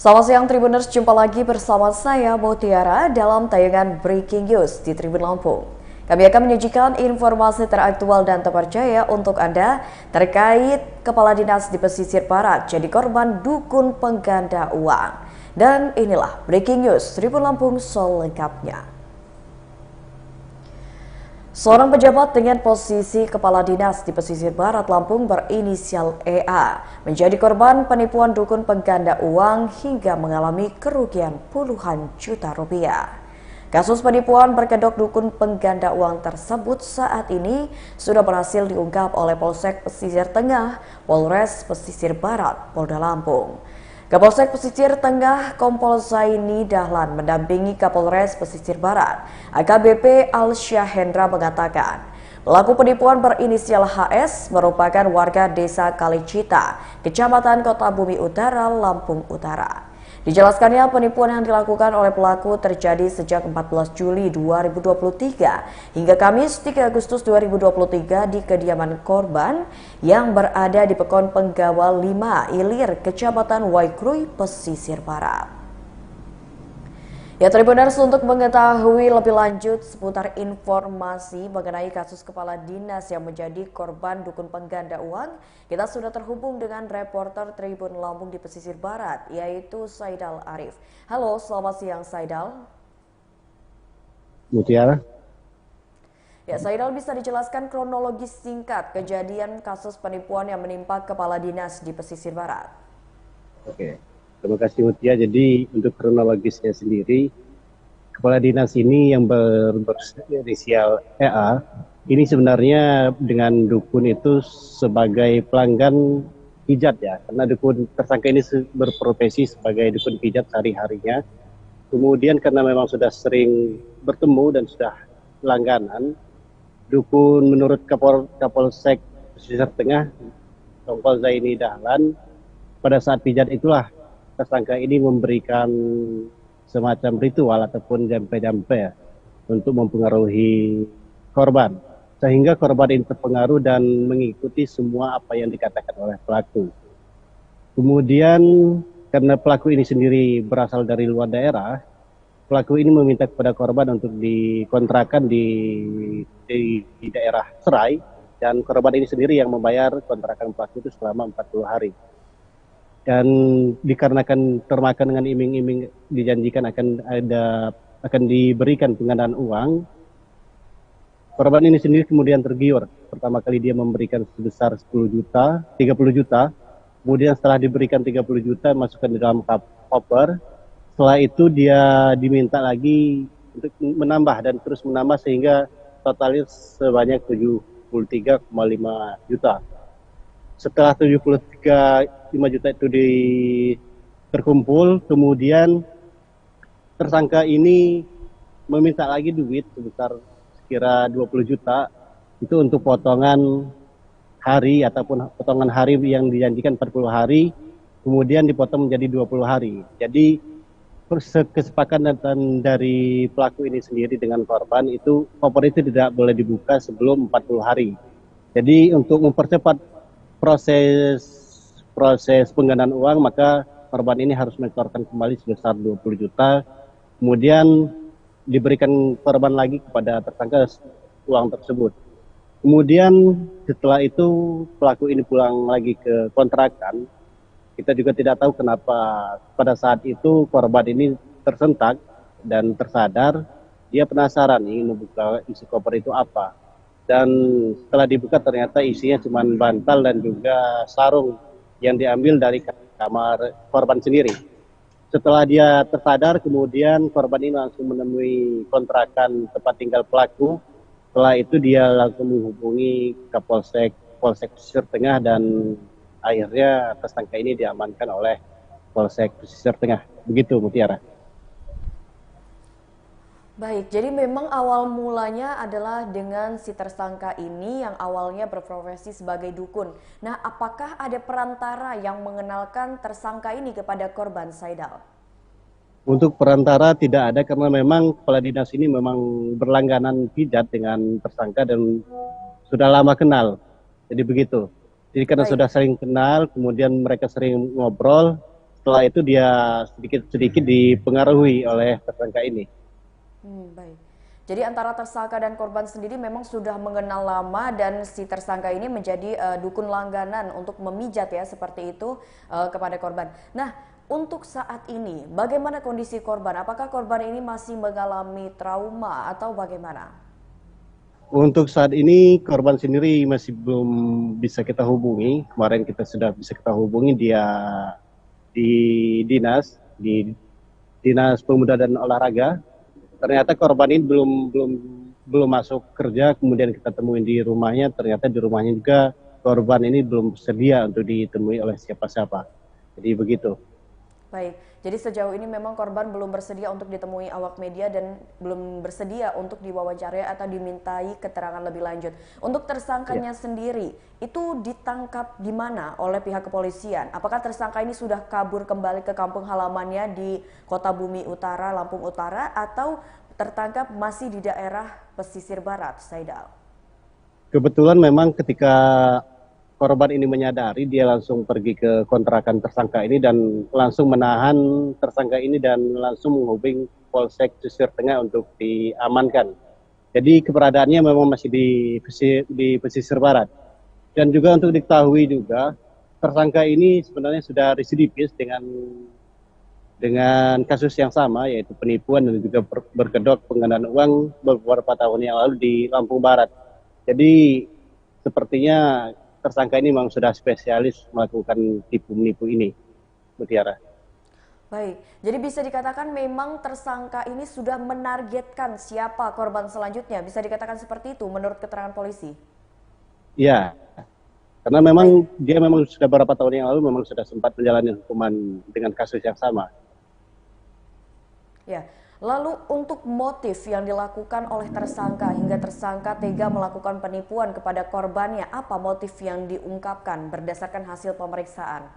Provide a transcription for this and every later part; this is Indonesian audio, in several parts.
Selamat siang Tribuners, jumpa lagi bersama saya Mutiara dalam tayangan Breaking News di Tribun Lampung. Kami akan menyajikan informasi teraktual dan terpercaya untuk Anda terkait Kepala Dinas di Pesisir Barat jadi korban dukun pengganda uang. Dan inilah Breaking News Tribun Lampung selengkapnya. Seorang pejabat dengan posisi kepala dinas di pesisir barat Lampung berinisial EA menjadi korban penipuan dukun pengganda uang hingga mengalami kerugian puluhan juta rupiah. Kasus penipuan berkedok dukun pengganda uang tersebut saat ini sudah berhasil diungkap oleh Polsek Pesisir Tengah, Polres Pesisir Barat, Polda Lampung. Kapolsek Pesisir Tengah Kompol Zaini Dahlan mendampingi Kapolres Pesisir Barat, AKBP Al-Syahendra mengatakan, pelaku penipuan berinisial HS merupakan warga desa Kalicita, Kecamatan Kota Bumi Utara, Lampung Utara. Dijelaskannya penipuan yang dilakukan oleh pelaku terjadi sejak 14 Juli 2023 hingga Kamis 3 Agustus 2023 di kediaman korban yang berada di Pekon Penggawal 5 Ilir, Kecamatan Waikruy, Pesisir Barat. Ya, Tribuners, untuk mengetahui lebih lanjut seputar informasi mengenai kasus kepala dinas yang menjadi korban dukun pengganda uang, kita sudah terhubung dengan reporter Tribun Lampung di Pesisir Barat, yaitu Saidal Arif. Halo, selamat siang Saidal. Mutiara. Ya, Saidal, bisa dijelaskan kronologis singkat kejadian kasus penipuan yang menimpa kepala dinas di Pesisir Barat? Oke, terima kasih Mutia. Jadi untuk kronologisnya sendiri, kepala dinas ini yang berinisial EA, ini sebenarnya dengan dukun itu sebagai pelanggan pijat ya, karena dukun tersangka ini berprofesi sebagai dukun pijat sehari-harinya. Kemudian karena memang sudah sering bertemu dan sudah langganan, dukun menurut Kapolsek Pesisir Tengah, Kompol Zaini Dahlan, pada saat pijat itulah tersangka ini memberikan semacam ritual ataupun jampe-jampe untuk mempengaruhi korban. Sehingga korban ini terpengaruh dan mengikuti semua apa yang dikatakan oleh pelaku. Kemudian karena pelaku ini sendiri berasal dari luar daerah, pelaku ini meminta kepada korban untuk dikontrakan di daerah Serai, dan korban ini sendiri yang membayar kontrakan pelaku itu selama 40 hari. Dan dikarenakan termakan dengan iming-iming dijanjikan akan diberikan penggandaan uang, korban ini sendiri kemudian tergiur. Pertama kali dia memberikan sebesar 10 juta, 30 juta, kemudian setelah diberikan 30 juta masukkan di dalam koper. Setelah itu dia diminta lagi untuk menambah dan terus menambah sehingga totalnya sebanyak 73,5 juta. Setelah 73,5 juta itu terkumpul, kemudian tersangka ini meminta lagi duit sebesar sekira 20 juta itu untuk potongan hari ataupun potongan hari yang dijanjikan 40 hari, kemudian dipotong menjadi 20 hari. Jadi kesepakatan dari pelaku ini sendiri dengan korban itu koper itu tidak boleh dibuka sebelum 40 hari. Jadi untuk mempercepat proses penggandaan uang, maka korban ini harus menyetorkan kembali sebesar 20 juta. Kemudian diberikan korban lagi kepada tersangka uang tersebut. Kemudian setelah itu pelaku ini pulang lagi ke kontrakan. Kita juga tidak tahu kenapa pada saat itu korban ini tersentak dan tersadar. Dia penasaran ingin membuka isi koper itu apa. Dan setelah dibuka ternyata isinya cuma bantal dan juga sarung yang diambil dari kamar korban sendiri. Setelah dia tersadar, kemudian korban ini langsung menemui kontrakan tempat tinggal pelaku. Setelah itu dia langsung menghubungi Kapolsek Pesisir Tengah dan akhirnya tersangka ini diamankan oleh Polsek Pesisir Tengah. Begitu, Mutiara. Baik, jadi memang awal mulanya adalah dengan si tersangka ini yang awalnya berprofesi sebagai dukun. Nah, apakah ada perantara yang mengenalkan tersangka ini kepada korban, Saidal? Untuk perantara tidak ada karena memang kepala dinas ini memang berlangganan pijat dengan tersangka dan sudah lama kenal. Jadi begitu. Jadi karena Baik. sudah sering kenal, kemudian mereka sering ngobrol. setelah itu dia sedikit-sedikit dipengaruhi oleh tersangka ini. Baik. Jadi antara tersangka dan korban sendiri memang sudah mengenal lama dan si tersangka ini menjadi dukun langganan untuk memijat ya seperti itu kepada korban. Nah, untuk saat ini bagaimana kondisi korban? Apakah korban ini masih mengalami trauma atau bagaimana? Untuk saat ini korban sendiri masih belum bisa kita hubungi. Kemarin kita sudah bisa kita hubungi dia di dinas pemuda dan olahraga. Ternyata korban ini belum masuk kerja. Kemudian kita temuin di rumahnya. Ternyata di rumahnya juga korban ini belum bersedia untuk ditemui oleh siapa-siapa. Jadi begitu. Baik, jadi sejauh ini memang korban belum bersedia untuk ditemui awak media dan belum bersedia untuk diwawancarai atau dimintai keterangan lebih lanjut. Untuk tersangkanya sendiri, itu ditangkap di mana oleh pihak kepolisian? Apakah tersangka ini sudah kabur kembali ke kampung halamannya di Kota Bumi Utara, Lampung Utara, atau tertangkap masih di daerah pesisir barat, Saidal? Kebetulan memang ketika korban ini menyadari, dia langsung pergi ke kontrakan tersangka ini dan langsung menahan tersangka ini dan langsung menghubungi Polsek Pesisir Tengah untuk diamankan. Jadi keberadaannya memang masih di pesisir barat. Dan juga untuk diketahui juga, tersangka ini sebenarnya sudah residivis dengan kasus yang sama, yaitu penipuan dan juga berkedok penggandaan uang beberapa tahun yang lalu di Lampung Barat. Jadi sepertinya tersangka ini memang sudah spesialis melakukan tipu menipu ini, Mutiara. Baik, jadi bisa dikatakan memang tersangka ini sudah menargetkan siapa korban selanjutnya. Bisa dikatakan seperti itu menurut keterangan polisi? Iya, karena memang dia memang sudah beberapa tahun yang lalu memang sudah sempat menjalani hukuman dengan kasus yang sama. Ya, lalu untuk motif yang dilakukan oleh tersangka hingga tersangka tega melakukan penipuan kepada korbannya, apa motif yang diungkapkan berdasarkan hasil pemeriksaan?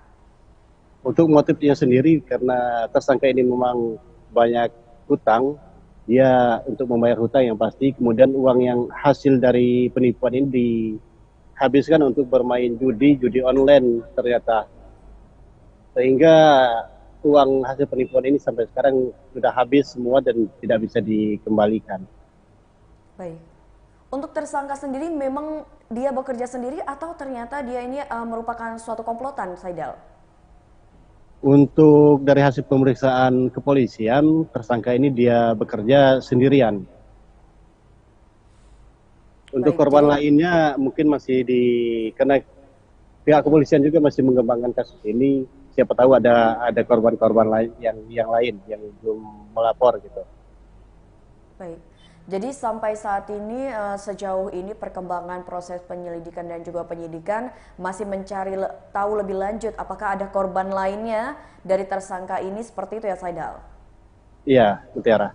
Untuk motifnya sendiri, karena tersangka ini memang banyak hutang, dia untuk membayar hutang yang pasti, kemudian uang yang hasil dari penipuan ini dihabiskan untuk bermain judi online ternyata. Sehingga uang hasil penipuan ini sampai sekarang sudah habis semua dan tidak bisa dikembalikan. Baik. Untuk tersangka sendiri memang dia bekerja sendiri atau ternyata dia ini merupakan suatu komplotan, Saidal? Untuk dari hasil pemeriksaan kepolisian, tersangka ini dia bekerja sendirian. Untuk Baik, korban jadi lainnya mungkin masih karena pihak kepolisian juga masih mengembangkan kasus ini. Siapa tahu ada korban-korban lain yang lain yang belum melapor gitu. baik. Jadi sampai saat ini sejauh ini perkembangan proses penyelidikan dan juga penyidikan masih mencari tahu lebih lanjut apakah ada korban lainnya dari tersangka ini seperti itu ya, Saidal? Iya, Mutiara.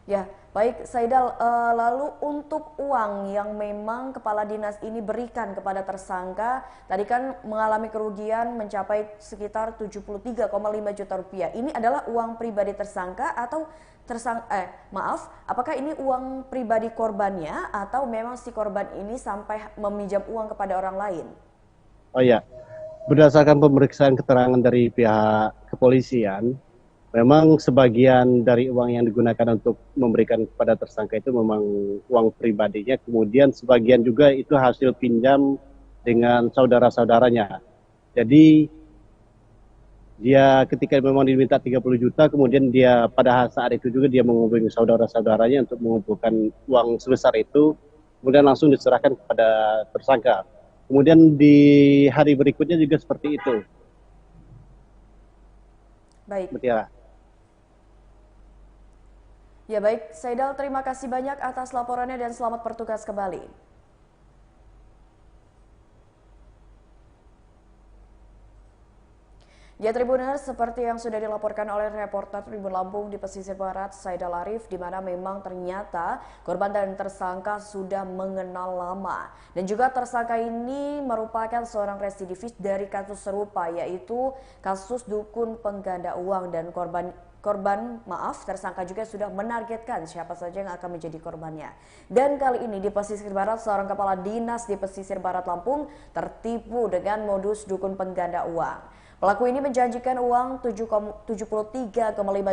Ya, baik Saidal, lalu untuk uang yang memang kepala dinas ini berikan kepada tersangka, tadi kan mengalami kerugian mencapai sekitar 73,5 juta rupiah. Ini adalah uang pribadi tersangka atau apakah ini uang pribadi korbannya atau memang si korban ini sampai meminjam uang kepada orang lain? Oh iya, berdasarkan pemeriksaan keterangan dari pihak kepolisian, memang sebagian dari uang yang digunakan untuk memberikan kepada tersangka itu memang uang pribadinya, kemudian sebagian juga itu hasil pinjam dengan saudara-saudaranya. Jadi dia ketika memang diminta 30 juta, kemudian dia pada saat itu juga dia menghubungi saudara-saudaranya untuk mengumpulkan uang sebesar itu, kemudian langsung diserahkan kepada tersangka. Kemudian di hari berikutnya juga seperti itu. Baik. Mutiara. Ya baik, Saidal terima kasih banyak atas laporannya dan selamat bertugas kembali. Ya Tribuners, seperti yang sudah dilaporkan oleh reporter Tribun Lampung di pesisir barat Saidal Arif, di mana memang ternyata korban dan tersangka sudah mengenal lama. Dan juga tersangka ini merupakan seorang residivis dari kasus serupa, yaitu kasus dukun pengganda uang, dan tersangka juga sudah menargetkan siapa saja yang akan menjadi korbannya. Dan kali ini di pesisir barat, seorang kepala dinas di pesisir barat Lampung tertipu dengan modus dukun pengganda uang. Pelaku ini menjanjikan uang 73,5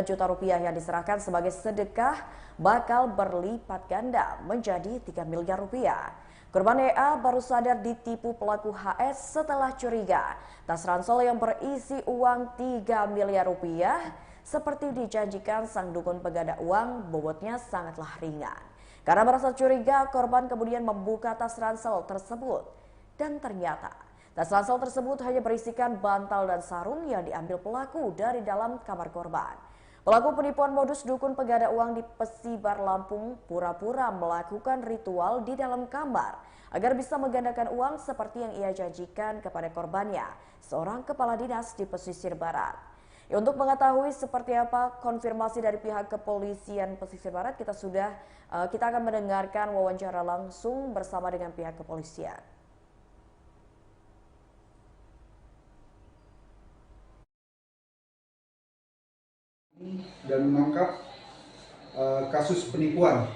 juta rupiah yang diserahkan sebagai sedekah bakal berlipat ganda menjadi 3 miliar rupiah. Korban EA baru sadar ditipu pelaku HS setelah curiga tas ransel yang berisi uang 3 miliar rupiah seperti dijanjikan sang dukun pengganda uang bobotnya sangatlah ringan. Karena merasa curiga, korban kemudian membuka tas ransel tersebut dan ternyata tas ransel tersebut hanya berisikan bantal dan sarung yang diambil pelaku dari dalam kamar korban. Pelaku penipuan modus dukun pengganda uang di Pesibar Lampung pura-pura melakukan ritual di dalam kamar agar bisa menggandakan uang seperti yang ia janjikan kepada korbannya, seorang kepala dinas di pesisir barat. Untuk mengetahui seperti apa konfirmasi dari pihak kepolisian pesisir barat, kita akan mendengarkan wawancara langsung bersama dengan pihak kepolisian. Dan menangkap kasus penipuan.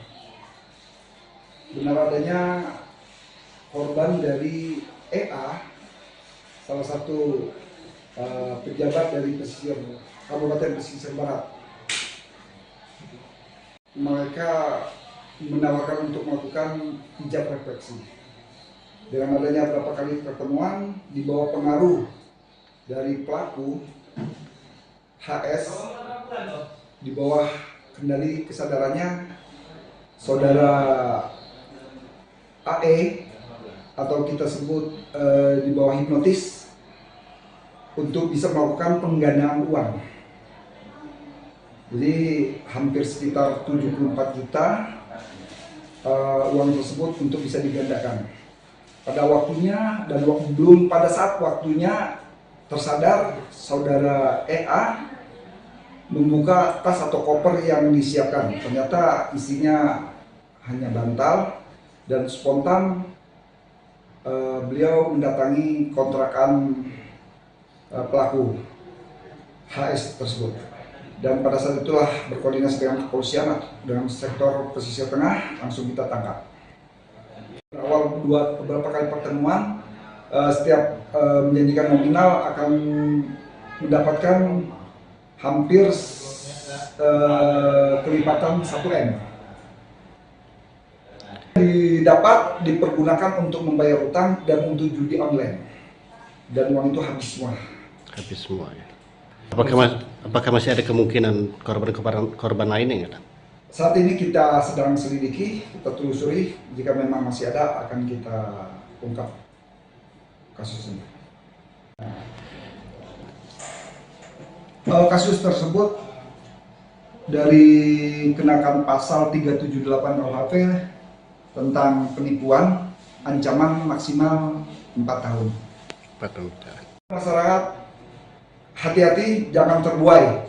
Benar adanya korban dari EA, salah satu pejabat dari Kabupaten Pesisir Barat. Mereka menawarkan untuk melakukan hijab refleksi. Dengan adanya beberapa kali pertemuan di bawah pengaruh dari pelaku HS, di bawah kendali kesadarannya saudara AE atau kita sebut di bawah hipnotis untuk bisa melakukan penggandaan uang. Jadi hampir sekitar 74 juta uang tersebut untuk bisa digandakan. Pada waktunya dan belum pada saat waktunya tersadar, saudara EA membuka tas atau koper yang disiapkan. Ternyata isinya hanya bantal dan spontan beliau mendatangi kontrakan pelaku HS tersebut. Dan pada saat itulah berkoordinasi dengan kepolisian dengan sektor pesisir tengah, langsung kita tangkap. Awal beberapa kali pertemuan, setiap menjanjikan nominal akan mendapatkan hampir kelipatan 1M. Didapat dipergunakan untuk membayar utang dan untuk judi online. Dan uang itu habis semua. Habis semua ya. Apakah masih ada kemungkinan korban lainnya? Saat ini kita sedang selidiki, kita telusuri. Jika memang masih ada, akan kita ungkap kasus ini. Kasus tersebut dari kenakan pasal 378 KUHP tentang penipuan, ancaman maksimal 4 tahun. Masyarakat hati-hati, jangan terbuai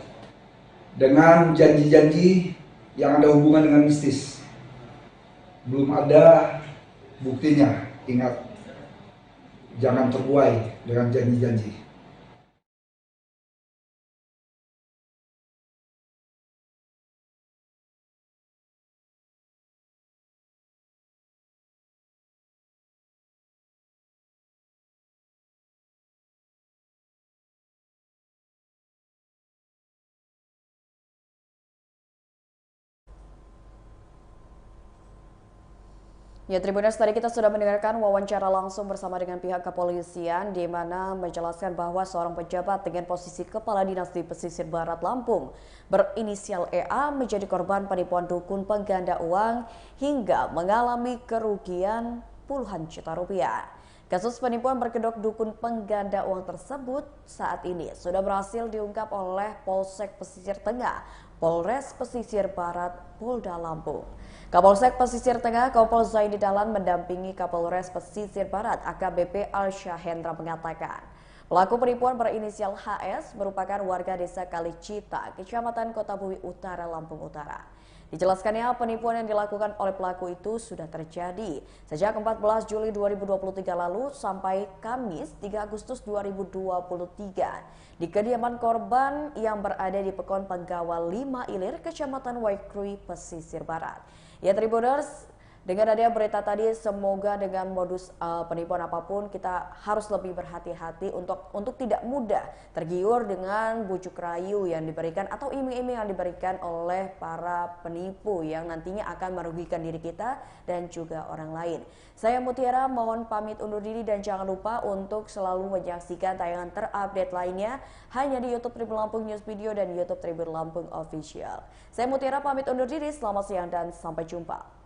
dengan janji-janji yang ada hubungan dengan mistis. Belum ada buktinya, ingat, jangan terbuai dengan janji-janji. Ya, Tribuners, tadi kita sudah mendengarkan wawancara langsung bersama dengan pihak kepolisian di mana menjelaskan bahwa seorang pejabat dengan posisi kepala dinas di pesisir barat Lampung berinisial EA menjadi korban penipuan dukun pengganda uang hingga mengalami kerugian puluhan juta rupiah. Kasus penipuan berkedok dukun pengganda uang tersebut saat ini sudah berhasil diungkap oleh Polsek Pesisir Tengah, Polres Pesisir Barat, Polda Lampung. Kapolsek Pesisir Tengah, Kompol Zaini Dahlan mendampingi Kapolres Pesisir Barat AKBP Alsyahendra mengatakan, pelaku penipuan berinisial HS merupakan warga desa Kalicita, Kecamatan Kota Bumi Utara, Lampung Utara. Dijelaskannya penipuan yang dilakukan oleh pelaku itu sudah terjadi sejak 14 Juli 2023 lalu sampai Kamis 3 Agustus 2023 di kediaman korban yang berada di Pekon Penggawal 5 Ilir, Kecamatan Waikrui, Pesisir Barat. Ya, Tribuners, Dengan adanya berita tadi, semoga dengan modus penipuan apapun kita harus lebih berhati-hati untuk tidak mudah tergiur dengan bujuk rayu yang diberikan atau iming-iming yang diberikan oleh para penipu yang nantinya akan merugikan diri kita dan juga orang lain. Saya Mutiara mohon pamit undur diri dan jangan lupa untuk selalu menyaksikan tayangan terupdate lainnya hanya di YouTube Tribun Lampung News Video dan YouTube Tribun Lampung Official. Saya Mutiara pamit undur diri, selamat siang dan sampai jumpa.